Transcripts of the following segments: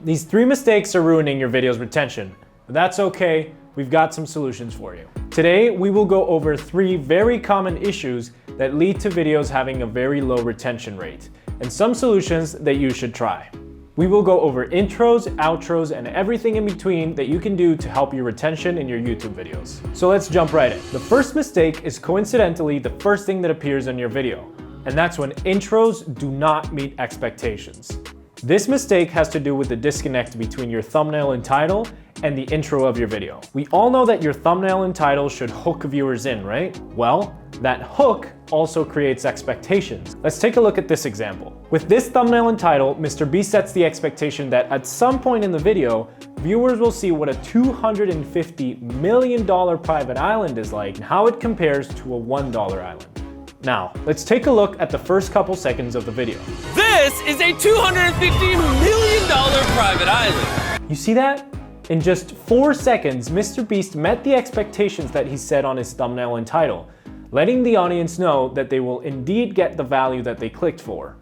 These 3 mistakes are ruining your video's retention, but that's okay, we've got some solutions for you. Today, we will go over 3 very common issues that lead to videos having a very low retention rate, and some solutions that you should try. We will go over intros, outros, and everything in between that you can do to help your retention in your YouTube videos. So let's jump right in. The first mistake is coincidentally the first thing that appears in your video, and that's when intros do not meet expectations. This mistake has to do with the disconnect between your thumbnail and title and the intro of your video. We all know that your thumbnail and title should hook viewers in, right? Well, that hook also creates expectations. Let's take a look at this example. With this thumbnail and title, Mr. Beast sets the expectation that at some point in the video, viewers will see what a $250 million private island is like and how it compares to a $1 island. Now, let's take a look at the first couple seconds of the video. This is a $250 million private island. You see that? In just 4 seconds, Mr. Beast met the expectations that he set on his thumbnail and title, letting the audience know that they will indeed get the value that they clicked for.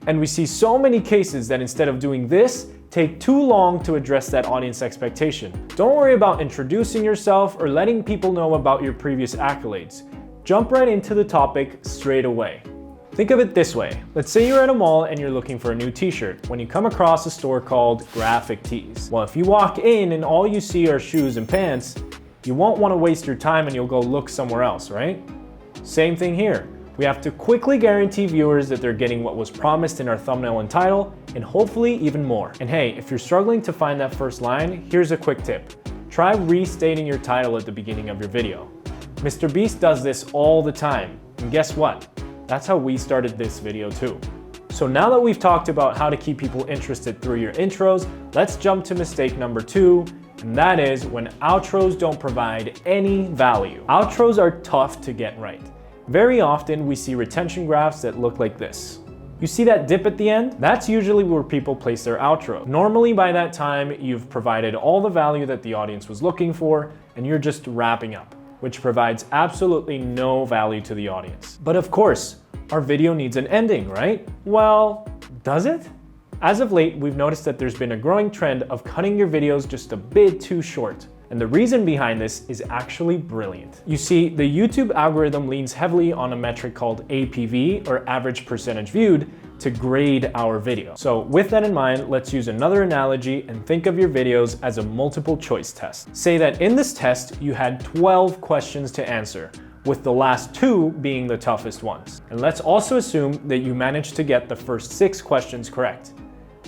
And we see so many cases that instead of doing this, take too long to address that audience expectation. Don't worry about introducing yourself or letting people know about your previous accolades. Jump right into the topic straight away. Think of it this way. Let's say you're at a mall and you're looking for a new t-shirt when you come across a store called Graphic Tees. Well, if you walk in and all you see are shoes and pants, you won't want to waste your time and you'll go look somewhere else, right? Same thing here. We have to quickly guarantee viewers that they're getting what was promised in our thumbnail and title, and hopefully even more. And hey, if you're struggling to find that first line, here's a quick tip. Try restating your title at the beginning of your video. Mr. Beast does this all the time, and guess what? That's how we started this video too. So now that we've talked about how to keep people interested through your intros, let's jump to mistake number 2, and that is when outros don't provide any value. Outros are tough to get right. Very often we see retention graphs that look like this. You see that dip at the end? That's usually where people place their outro. Normally by that time, you've provided all the value that the audience was looking for, and you're just wrapping up, which provides absolutely no value to the audience. But of course, our video needs an ending, right? Well, does it? As of late, we've noticed that there's been a growing trend of cutting your videos just a bit too short. And the reason behind this is actually brilliant. You see, the YouTube algorithm leans heavily on a metric called APV, or average percentage viewed, to grade our video. So with that in mind, let's use another analogy and think of your videos as a multiple choice test. Say that in this test, you had 12 questions to answer, with the last 2 being the toughest ones. And let's also assume that you managed to get the first 6 questions correct.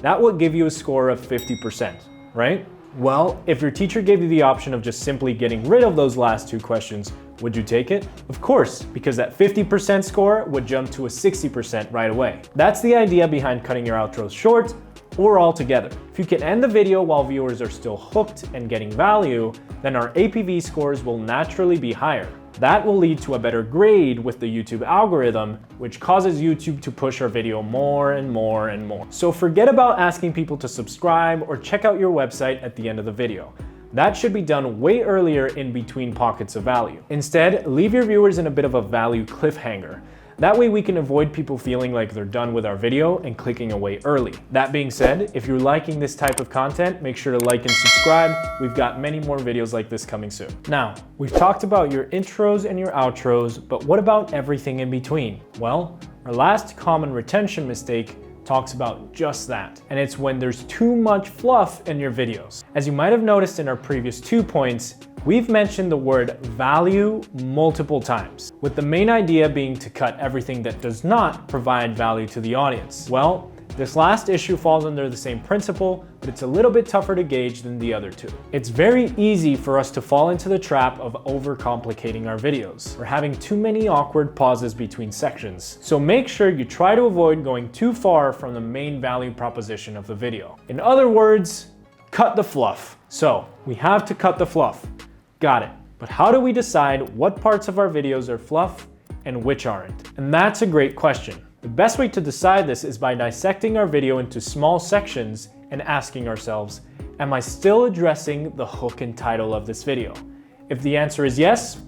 That will give you a score of 50%, right? Well, if your teacher gave you the option of just simply getting rid of those last 2 questions, would you take it? Of course, because that 50% score would jump to a 60% right away. That's the idea behind cutting your outros short or altogether. If you can end the video while viewers are still hooked and getting value, then our APV scores will naturally be higher. That will lead to a better grade with the YouTube algorithm, which causes YouTube to push our video more and more and more. So forget about asking people to subscribe or check out your website at the end of the video. That should be done way earlier in between pockets of value. Instead, leave your viewers in a bit of a value cliffhanger. That way we can avoid people feeling like they're done with our video and clicking away early. That being said, if you're liking this type of content, make sure to like and subscribe. We've got many more videos like this coming soon. Now, we've talked about your intros and your outros, but what about everything in between? Well, our last common retention mistake talks about just that, and it's when there's too much fluff in your videos. As you might have noticed in our previous 2 points, we've mentioned the word value multiple times, with the main idea being to cut everything that does not provide value to the audience. Well, this last issue falls under the same principle, but it's a little bit tougher to gauge than the other 2. It's very easy for us to fall into the trap of overcomplicating our videos, or having too many awkward pauses between sections. So make sure you try to avoid going too far from the main value proposition of the video. In other words, cut the fluff. So we have to cut the fluff. Got it. But how do we decide what parts of our videos are fluff and which aren't? And that's a great question. The best way to decide this is by dissecting our video into small sections and asking ourselves, am I still addressing the hook and title of this video? If the answer is yes,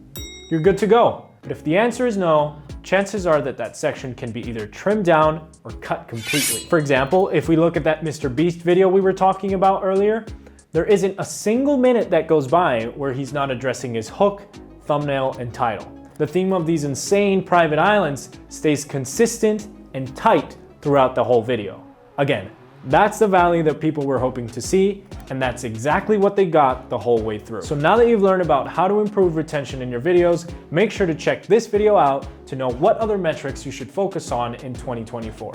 you're good to go. But if the answer is no, chances are that that section can be either trimmed down or cut completely. For example, if we look at that Mr. Beast video we were talking about earlier, there isn't a single minute that goes by where he's not addressing his hook, thumbnail, and title. The theme of these insane private islands stays consistent and tight throughout the whole video. Again, that's the value that people were hoping to see, and that's exactly what they got the whole way through. So now that you've learned about how to improve retention in your videos, make sure to check this video out to know what other metrics you should focus on in 2024.